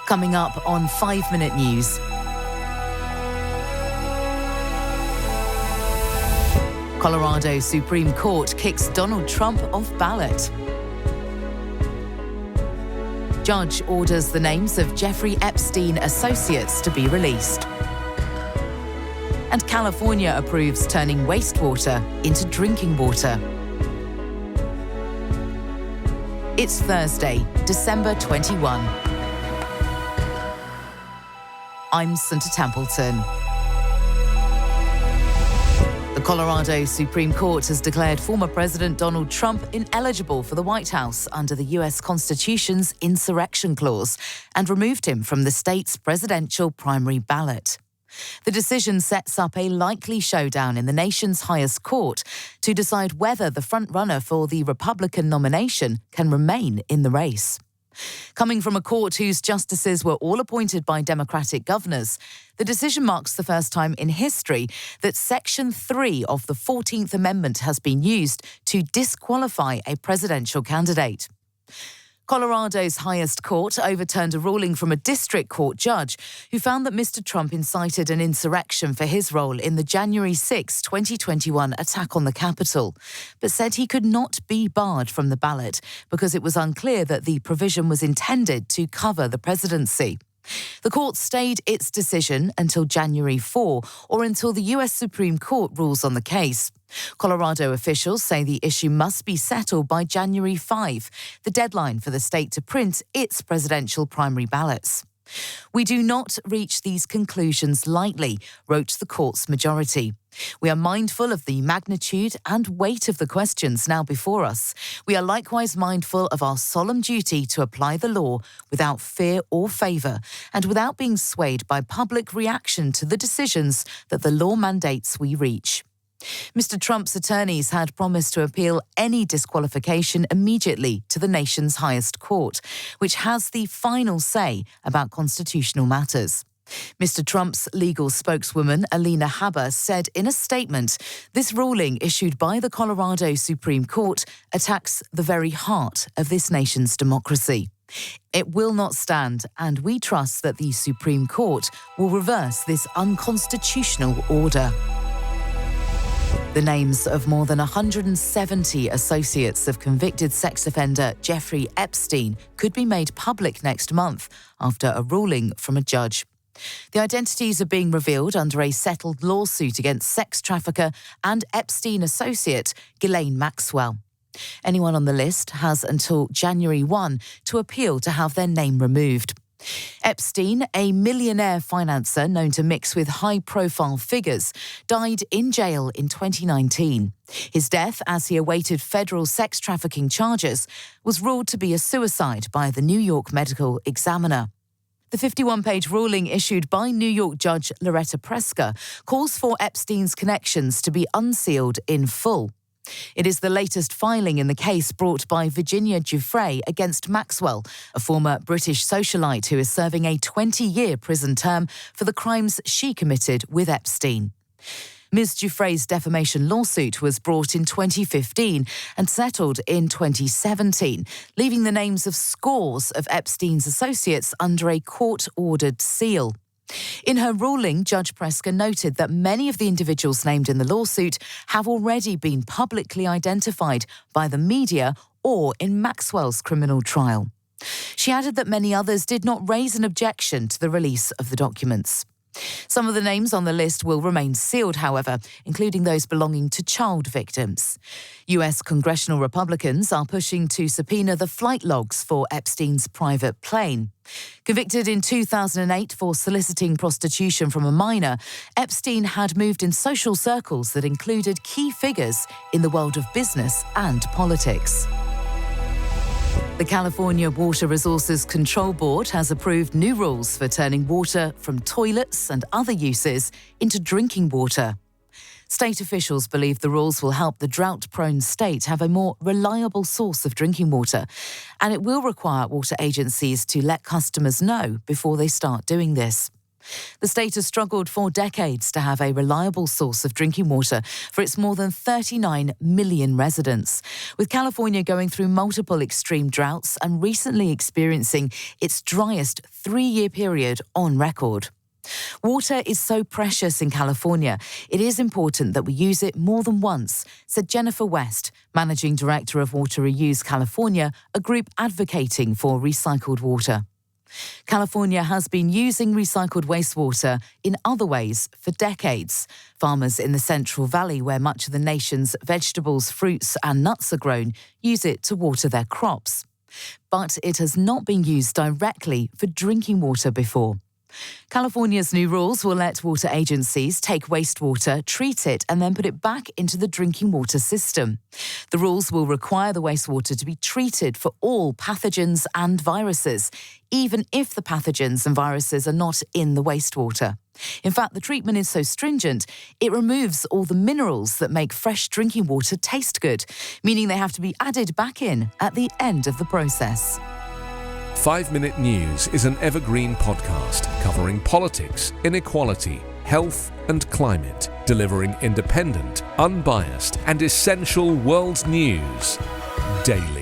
Coming up on 5 Minute News. Colorado Supreme Court kicks Donald Trump off ballot. Judge orders the names of Jeffrey Epstein associates to be released. And California approves turning wastewater into drinking water. It's Thursday, December 21. I'm Santa Templeton. The Colorado Supreme Court has declared former President Donald Trump ineligible for the White House under the U.S. Constitution's insurrection clause and removed him from the state's presidential primary ballot. The decision sets up a likely showdown in the nation's highest court to decide whether the frontrunner for the Republican nomination can remain in the race. Coming from a court whose justices were all appointed by Democratic governors, the decision marks the first time in history that Section 3 of the 14th Amendment has been used to disqualify a presidential candidate. Colorado's highest court overturned a ruling from a district court judge who found that Mr. Trump incited an insurrection for his role in the January 6, 2021 attack on the Capitol, but said he could not be barred from the ballot because it was unclear that the provision was intended to cover the presidency. The court stayed its decision until January 4 or until the U.S. Supreme Court rules on the case. Colorado officials say the issue must be settled by January 5, the deadline for the state to print its presidential primary ballots. "We do not reach these conclusions lightly," wrote the court's majority. "We are mindful of the magnitude and weight of the questions now before us. We are likewise mindful of our solemn duty to apply the law without fear or favour and without being swayed by public reaction to the decisions that the law mandates we reach." Mr. Trump's attorneys had promised to appeal any disqualification immediately to the nation's highest court, which has the final say about constitutional matters. Mr. Trump's legal spokeswoman, Alina Habba, said in a statement, "This ruling issued by the Colorado Supreme Court attacks the very heart of this nation's democracy. It will not stand, and we trust that the Supreme Court will reverse this unconstitutional order." The names of more than 170 associates of convicted sex offender Jeffrey Epstein could be made public next month after a ruling from a judge. The identities are being revealed under a settled lawsuit against sex trafficker and Epstein associate Ghislaine Maxwell. Anyone on the list has until January 1 to appeal to have their name removed. Epstein, a millionaire financer known to mix with high-profile figures, died in jail in 2019. His death, as he awaited federal sex trafficking charges, was ruled to be a suicide by the New York Medical Examiner. The 51-page ruling issued by New York Judge Loretta Preska calls for Epstein's connections to be unsealed in full. It is the latest filing in the case brought by Virginia Giuffre against Maxwell, a former British socialite who is serving a 20-year prison term for the crimes she committed with Epstein. Ms. Giuffre's defamation lawsuit was brought in 2015 and settled in 2017, leaving the names of scores of Epstein's associates under a court-ordered seal. In her ruling, Judge Preska noted that many of the individuals named in the lawsuit have already been publicly identified by the media or in Maxwell's criminal trial. She added that many others did not raise an objection to the release of the documents. Some of the names on the list will remain sealed, however, including those belonging to child victims. US congressional Republicans are pushing to subpoena the flight logs for Epstein's private plane. Convicted in 2008 for soliciting prostitution from a minor, Epstein had moved in social circles that included key figures in the world of business and politics. The California Water Resources Control Board has approved new rules for turning water from toilets and other uses into drinking water. State officials believe the rules will help the drought-prone state have a more reliable source of drinking water, and it will require water agencies to let customers know before they start doing this. The state has struggled for decades to have a reliable source of drinking water for its more than 39 million residents, with California going through multiple extreme droughts and recently experiencing its driest 3-year period on record. Water is so precious in California, it is important that we use it more than once, said Jennifer West, Managing Director of Water Reuse California, a group advocating for recycled water. California has been using recycled wastewater in other ways for decades. Farmers in the Central Valley, where much of the nation's vegetables, fruits and nuts are grown, use it to water their crops. But it has not been used directly for drinking water before. California's new rules will let water agencies take wastewater, treat it and then put it back into the drinking water system. The rules will require the wastewater to be treated for all pathogens and viruses, even if the pathogens and viruses are not in the wastewater. In fact, the treatment is so stringent, it removes all the minerals that make fresh drinking water taste good, meaning they have to be added back in at the end of the process. 5 Minute News is an Evergreen podcast covering politics, inequality, health and climate, delivering independent, unbiased and essential world news daily.